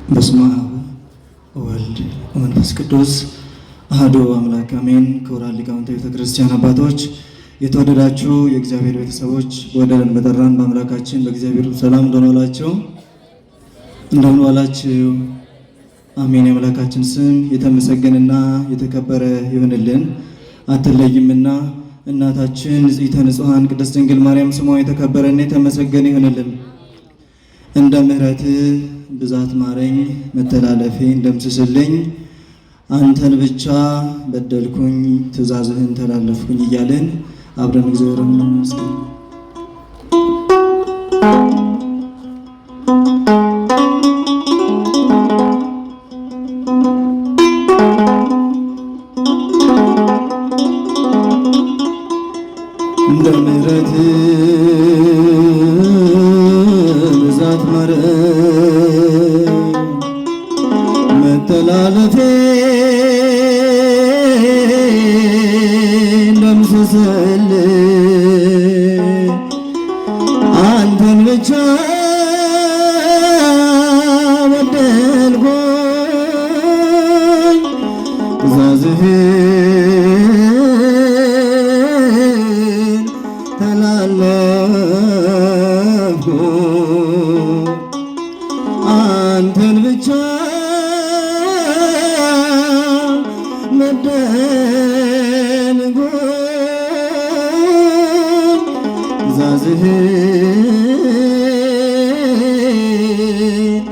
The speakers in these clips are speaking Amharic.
በስመ አብ ወወልድ ወመንፈስ ቅዱስ አሐዱ አምላክ አሜን። ክቡራን ሊቃውንተ ቤተ ክርስቲያን አባቶች፣ የተወደዳችሁ የእግዚአብሔር ቤተሰቦች፣ በወደደን በጠራን በአምላካችን በእግዚአብሔር ሰላም እንደምን ዋላችሁ? አሜን። የአምላካችን ስም የተመሰገነና የተከበረ ይሁንልን። አትለይምና እናታችን ንጽሕተ ንጹሐን ቅድስት ድንግል ማርያም ስሟ የተከበረና የተመሰገነ ይሁንልን። እንደ ምሕረትህ ብዛት ማረኝ፣ መተላለፌን ደምስስልኝ፣ አንተን ብቻ በደልኩኝ፣ ትእዛዝህን ተላለፍኩኝ እያልን አብረን እግዚአብሔርን እናመስግን። እንደ ምሕረትህ ብዛት ማረኝ፣ መተላለፌን ደምስስልኝ፣ አንተን ብቻ በደልኩኝ፣ ትእዛዝህን ተላለፍኩ፣ አንተን ብቻ በደልኩኝ፣ ትእዛዝህን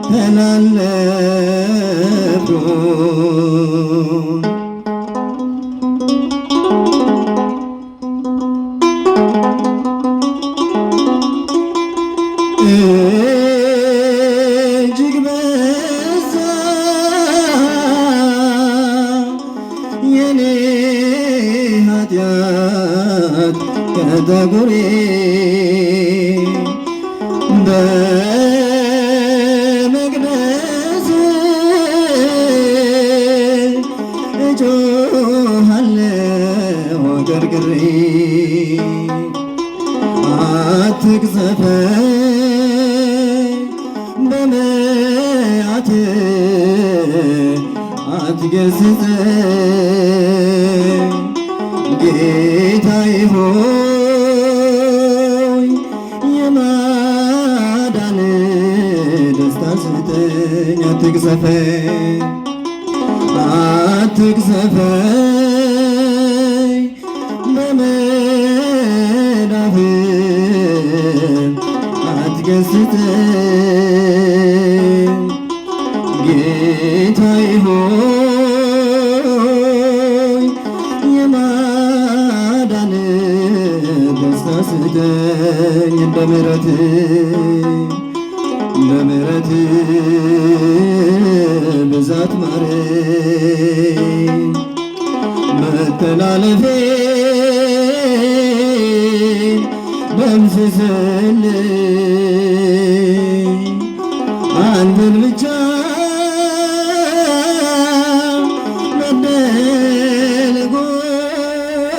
ተላለፍኩ። እጅግ በዛ የኔ ኃጢአት ከጠጉሬ በመቅደስ እጮሃለሁ ገርግሬ፣ አትቅሰፈኝ በመዓትህ አትገሥጸኝ፣ ጌታዬ ሆይ የማዳን ደስታ ስጠኝ። አትቅሰፈኝ አትቅሰፈኝ በመዳፍህ አትገሥጸኝ፣ ጌታዬ ሆይ የማዳን ደስታ ስጠኝ። እንደ ምሕረትህ ብዛት ማረኝ፣ መተላለፌን ደምስስልኝ፣ አንተን ብቻ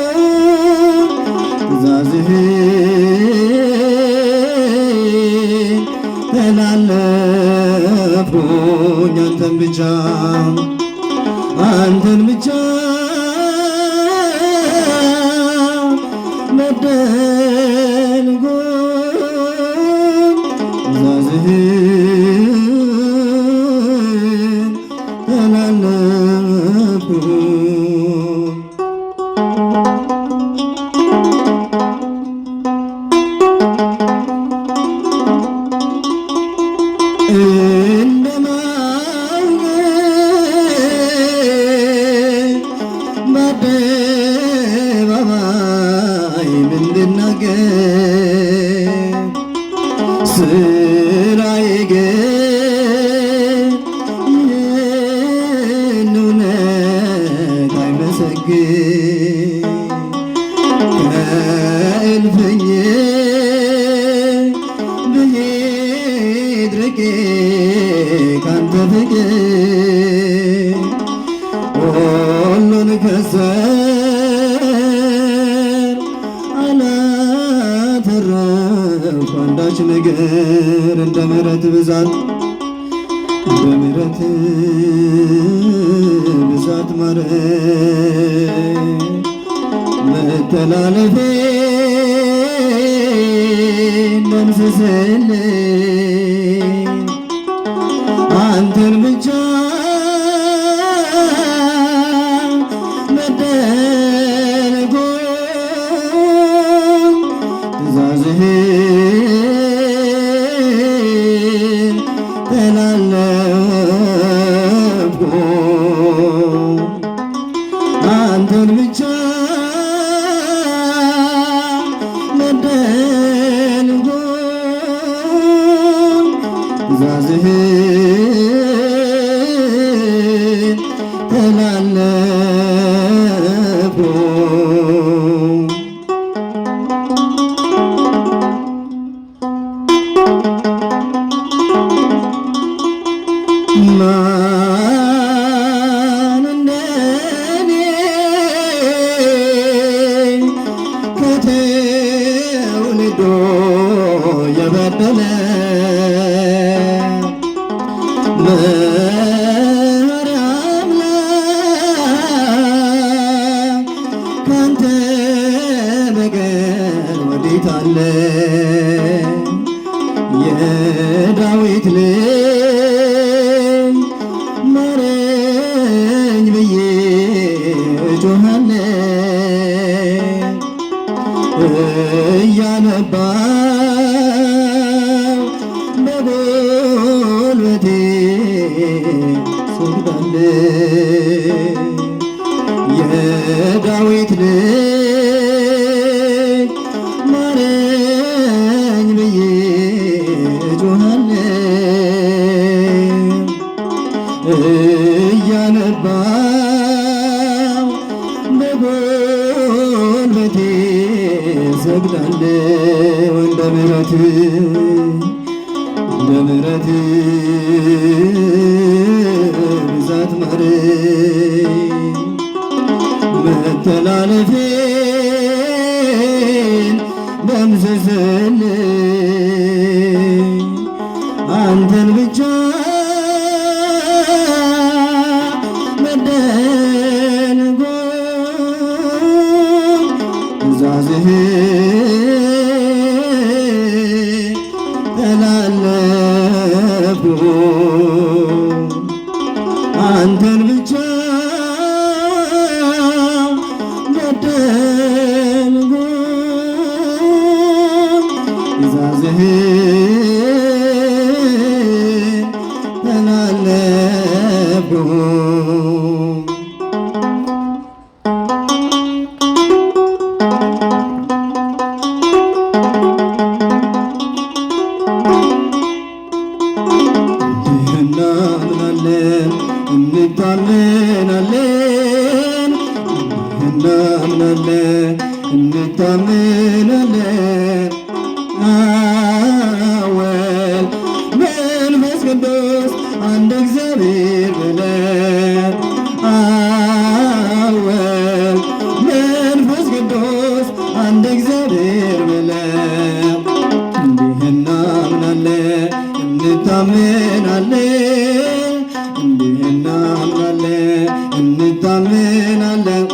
በደልኩኝ፣ ትእዛዝህን ተላለፍኩኝ፣ አንተን ብቻ በደልኩኝ፣ ትእዛዝህን ተላለፍኩኝ። በአደባባይ ብናገር ስራዬ ግን ይህን እውነት አይመሰግን፣ ከእልፍኝ ብሄድ ርቄ ካንተ ፍቅር ሁሉን ከሰር አላተረፍኩ አንዳች ነገር እንደ ምሕረት ብዛት በምሕረት ብዛት ማረኝ መተላለፌን ደምስስልኝ አንተን ብቻ መደረጎን ትእዛዝህን ተላለፍኩ አንተን ብቻ መደረጎን ትእዛዝህን ተላለፍኩ ማን እንደኔ ከትውልዱ የበደለ መሐሪ አምላክ ካንተ በቀር ወዴት አለ? የዳዊት ልጅ ማረኝ ብዬ እጮኻለሁ እያነባሁ በጉልበቴ ሰግዳለሁ። የዳዊት ልጅ ማረኝ ብዬ እጮኻለሁ እያነባሁ በጉልበቴ ሰግዳለሁ። እንደ ምሕረትህ ብዛት ማረኝ መተላለፌን ደምስስልኝ አንተን ብቻ መደረጎን ትእዛዝህን ተላለፍኩ አንተን ብቻ መደረጎን ትእዛዝህን ተላለፍኩ እናምናለን እንታመናለን እናምናለን እንታመናለን አወል መንፈስ ቅዱስ አንድ እግዚአብሔር ብለን አወል መንፈስ ቅዱስ አንድ እግዚአብሔር ብለን እንዲህ እናምናለን እንታመናለን እንዲህ እናምናለን እንታመናለን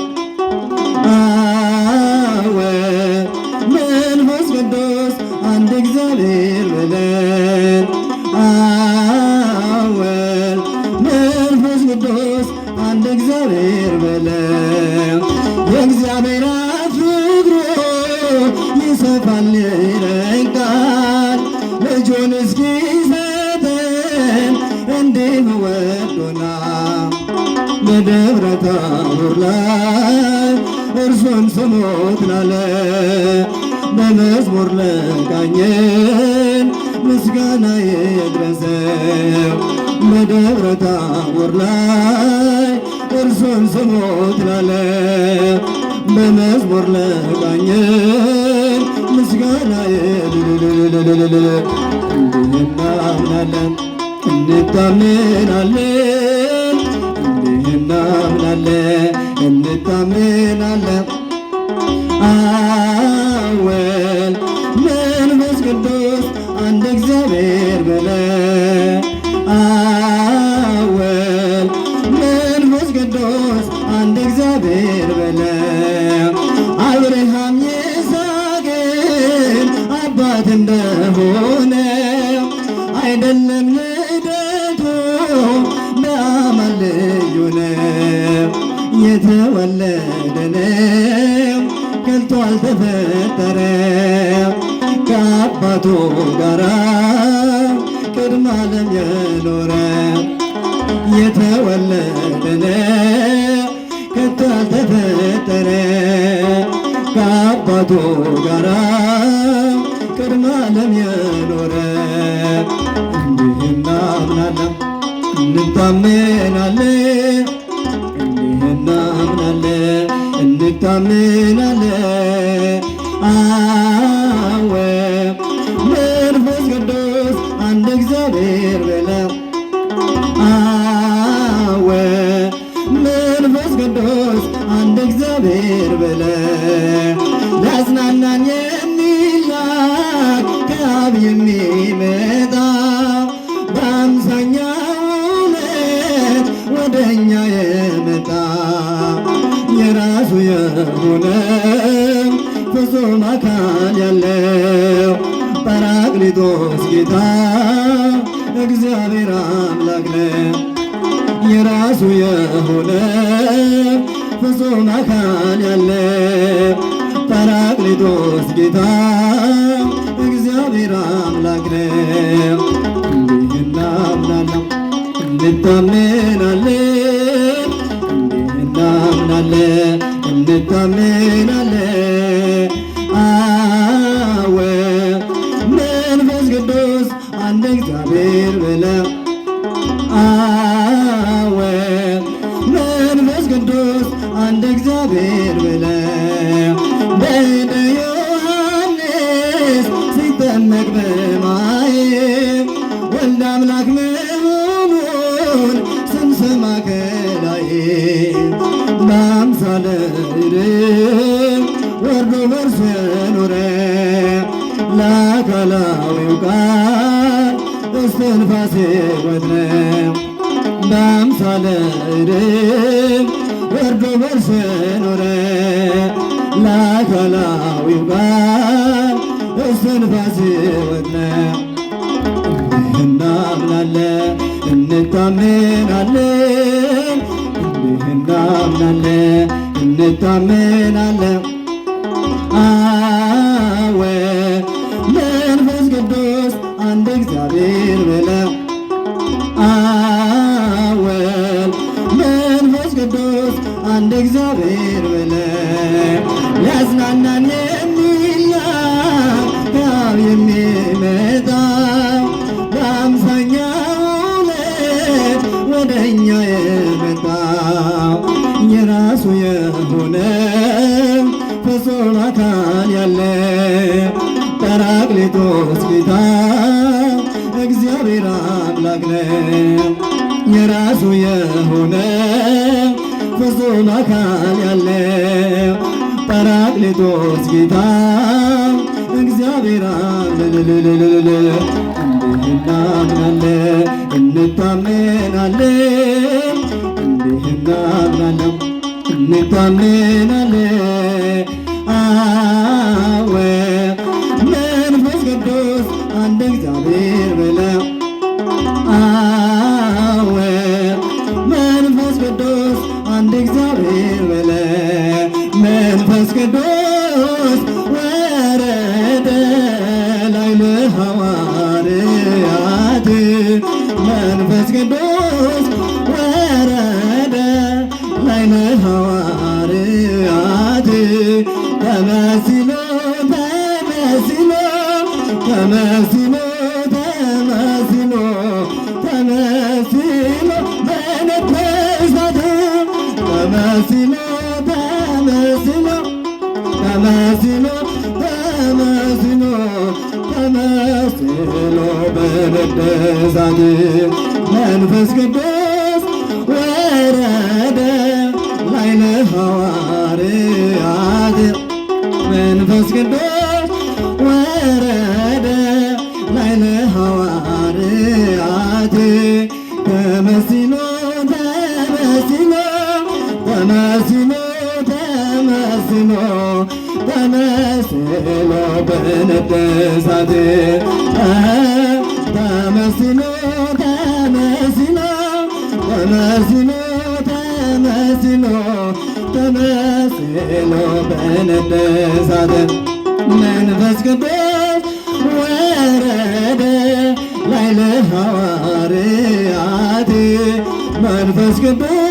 አወል መንፈስ ቅዱስ አንድ እግዚአብሔር ብለን አወል መንፈስ ቅዱስ አንድ እግዚአብሔር ብለን የእግዚአብሔር ፍቅሩ ይሰፋል ይረቃል ልጁን እስኪሰጠን እንዲህ ወዶናል በደብረ ታቦር ላይ እርሱን ስሙት ላለ በመዝሙር ለቃኘን ምስጋና ይድረሰው በደብረ ታቦር ላይ እርሱን ስሙት ላለ በመዝሙር ለቃኘን ምስጋና እንዲህ እናምናለን እንታመናለን እንዲህ እናምናለን እንታመናለን አወል መንፈስ ቅዱስ አንድ እግዚአብሔር ብለን የዓለም ልደቱ በአማን ልዩ ነው። የተወለደ ነው ከቶ አልተፈጠረ ከአባቱ ጋራ ቅድመ ዓለም የኖረ የተወለደ ነው ከቶ አልተፈጠረ ከአባቱ ጋራ ቅድመ ዓለም የኖረ እንዲህ እናምናለን እንታመናለን እንዲህ እናምናለን እንታመናለን አወ መንፈስ ቅዱስ አንድ እግዚአብሔር ብለው አወ መንፈስ ቅዱስ አንድ እግዚአብሔር ብለው ሊያጽናናን የሚላክ ከአብ የሚመጣ በአምሳኛው ዕለት ወደኛ የመጣ የራሱ የሆነ ፍጹም አካል ያለው ጰራቅሊጦስ ጌታ እግዚአብሔር አምላክ ነው። የራሱ የሆነ ፍጹም አካል ያለው ጰራቅሊጦስ ጌታ እግዚአብሔር አምላክ ነው። እንዲህ እናምናለን እንታመናለን እንዲህ እናምናለን እንታመናለን አወ መንፈስ ቅዱስ አንድ እግዚአብሔር ብለው አወ መንፈስ ቅዱስ አንድ እግዚአብሔር ብለው በእደ ዮሐንስ ሲጠመቅ በማየ ወልደ አምላክ መሆኑን ስንሰማ ከላይ በአምሳለ ርግብ ወርዶ በእርሱ የኖረ ለአካላዊው ቃል እስትንፋሰ ሕይወት ነው። በአምሳለ ርግብ ወርዶ በእርሱ የኖረ ለአካላዊው ቃል እስትንፋሰ ሕይወት ነው። እንዲህ እናምናለን እንታመናለን እንዲህ እናምናለን እንታመናለን አወ መንፈስ ቅዱስ አንድ እግዚአብሔር ብለው አወ መንፈስ ቅዱስ አንድ እግዚአብሔር ብለው ሊያጽናናን የሚላክ ከአብ የሚመጣ በአምሳኛው ዕለት ወደኛ የመጣው የራሱ የሆነ ፍጹም አካል ያለው ጰራቅሊጦስ ጌታ እግዚአብሔር አምላክ ነው። የራሱ የሆነ ፍጹም አካል ያለው ጰራቅሊጦስ ጌታ እግዚአብሔር እንዲህ እናምናለን እንታመናለን እንዲህ እናምናለን እንታመናለን አወ መንፈስ ቅዱስ አንድ እግዚአብሔር ብለው አወ መንፈስ ቅዱስ አንድ እግዚአብሔር ብለው መንፈስ ቅዱስ ወረደ ላዕለ ሐዋርያት መንፈስ ቅዱስ ወረደ ላዕለ ሐዋርያት ተመሲሎ ተመሲሎ ተመሲሎ ተመሲሎ ተመሲሎ በነፈሳት ተመሲሎ ተመሲሎ ተመሲሎ ተመሲሎ ተመሲሎ በነፈሳት መንፈስ ቅዱስ ወረደ ላዕለ ሐዋርያት መንፈስ ቅዱስ ወረደ ላዕለ ሐዋርያት ተመሲሎ ተመሲሎ ተመሲሎ ተመሲሎ ተመሲሎ በነደ እሳት ተመሲሎ ተመስሎ ተመስሎ ተመስሎ በነደ እሳት መንፈስ ቅዱስ ወረደ ላዕለ ሐዋርያት መንፈስ ቅዱስ